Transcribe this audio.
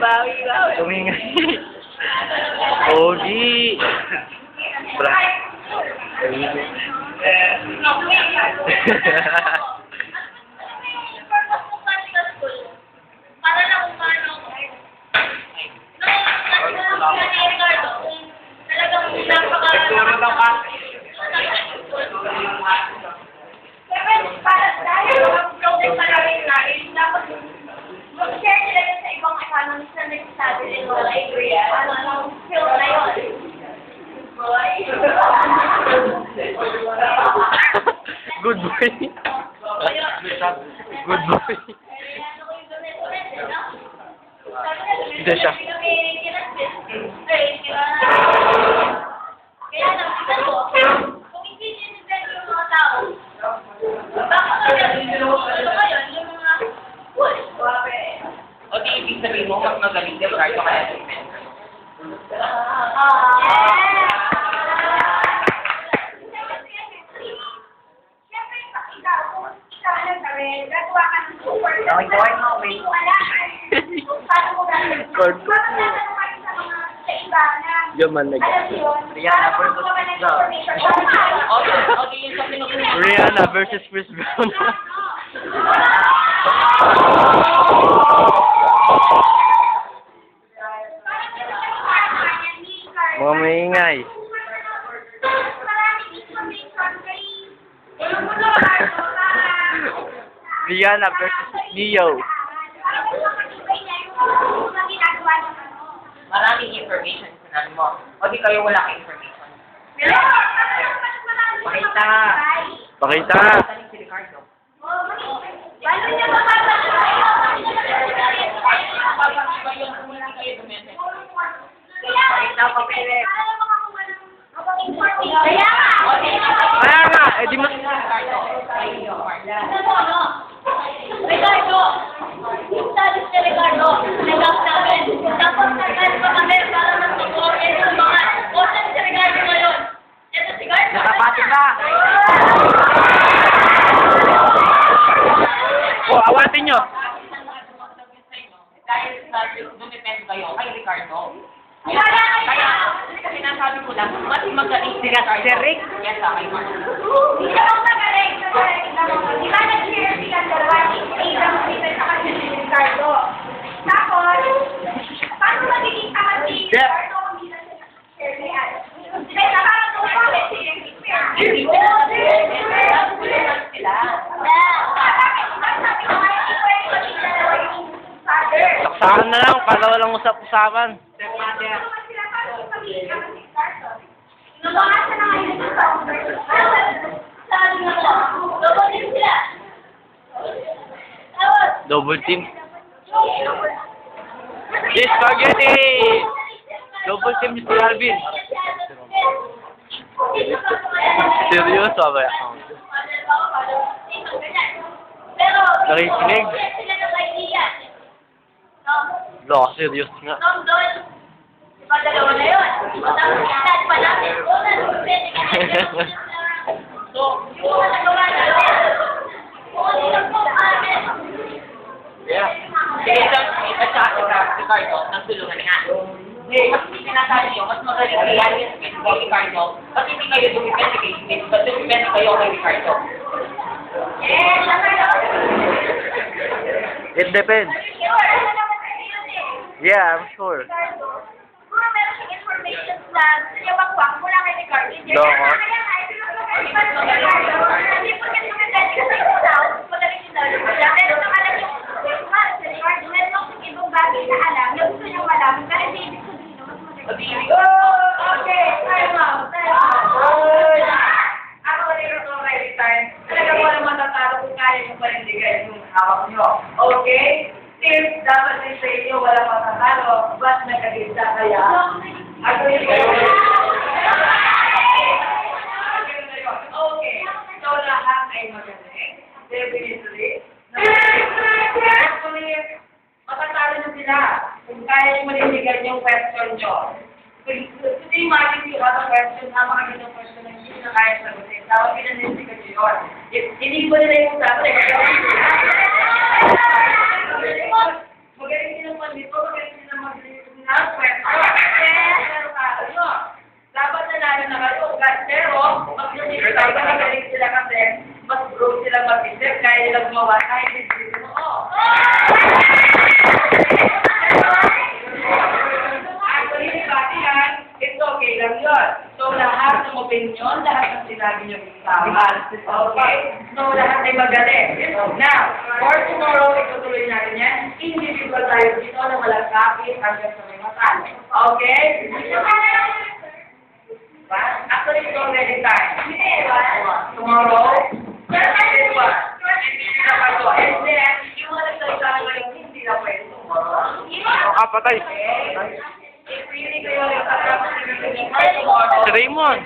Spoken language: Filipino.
bawi. Tumingay. Pogi. Bra. Para lang kung paano talagang para dahil ang project pa namin dapat mag-share nila yun sa ibang economists na nagsasabi rin wala ang skill na yun. Good boy. Good boy. Hindi siya. Kaya nakita ko, kung hindi dinidend yung mga tao, baka ngayon, yung mga push. O di ibig sabihin mo, mas magaling yung Ricardo kaya Siyempre, ikaw, kung ikaw ang gawin, gagawa ka ng super. Wait. Paano mo gagawin? Parang tatanong kayo sa mga sa iba na Yaman na alam niyo yun, Rihanna para versus makuha ka ng Chris Brown. information. Okay, yung sa pinupunan. Rihanna versus Chris Brown. Mga maingay. Rihanna versus Neo. Maraming information sinabi mo. O di kayo wala kang information. Pakita. Pakita. Saan si Ricardo? Kaya nga, eh di mas... Ricardo, yung sabi si Ricardo, nag-up namin. Tapos nag-up pa kami para mag-support yung mga osan si Ricardo ngayon. Ito si Ricardo. Natapatin na! Oh, awatin nyo. Dahil sa dumipend kayo kay Ricardo. Wala Kaya, sinasabi ko lang, mas magaling si Rick kesa kay Mark. Hindi naman magaling. Di ba nag-share sila dalawa? Isang sila sa kasi si Ricardo. Tapos, paano magiging tama si Ricardo kung hindi na sila share ni Alex? Sila parang tumawag si Hindi ko na sila. Sabi ko nga, hindi pwede maging dalawa yung father. Saksakan na lang, para walang usap-usapan. Nabangasa na ngayon dito. Sabi nga po, double din sila. Tapos, Double team. Yes, spaghetti! Double team ni si Alvin. Seryoso ba yan? Pero, Nakikinig? sila ng idea. No? Lo, serious nga. Tom Don, diba dalawa na yun? Tapos start pa natin. Pwede ka na. So, yung mga nagawa na yun. Kung ano yung amin. Yeah. Sige, at saka Ricardo, nagtulungan nga. Kasi sinasabi niyo, mas magaling si Alice Smith kay Ricardo. Kasi hindi kayo dumipend kay Smith, but dumipend kayo kay Ricardo. Eh, tama yun. It depends. Sure, ano naman kasi yun eh. Yeah, I'm sure. Ricardo, kung meron siyang information sa siniwagwag mula kay Ricardo, Doko. hindi po kasi magandang kasi yung sound, magaling yung sound. Pero sa alam yung si Ricardo, meron akong ibang bagay na alam, na gusto niyang malaman, pero hindi ibig sabihin na mas magaling. Okay, time out. Ako rin ako kay Ricardo. Talagang walang matatalo kung kaya yung panindigan yung hawak niyo. Okay? Since dapat din sa inyo walang matatalo, ba't nagkagisa kaya? Ako yung okay. So lahat ay magaling. Definitely. Actually, matatalo na sila. Kung kaya yung manindigan yung question nyo. Kasi imagine yung other question, na mga ganyung question na hindi na kaya sagutin. Tawag pinanindigan nyo yun. Hindi ko nila yung sabi. Magaling din naman dito, magaling din naman dito ng kwento. Pero tayo, dapat nanalo na kayo. Pero, pag nandito tayo, magaling sila kasi, mas broke sila mag-isip, kaya nila gumawa kahit hindi mo. Actually, di ba, yan, it's okay lang yun. So, lahat ng opinion, lahat ng sinabi niyo tama. Okay? So, lahat ay magaling. Now, for tomorrow, itutuloy natin yan. Individual tayo dito na walang kapit hanggang sa may mata. Okay? Diba? Actually, it's already time. Tomorrow, this one. Hindi na pa to. And then, yung mga nagsalita ngayon, hindi na pwede tomorrow. Patay. If really kayo nagtatapos tomorrow, Si Raymond.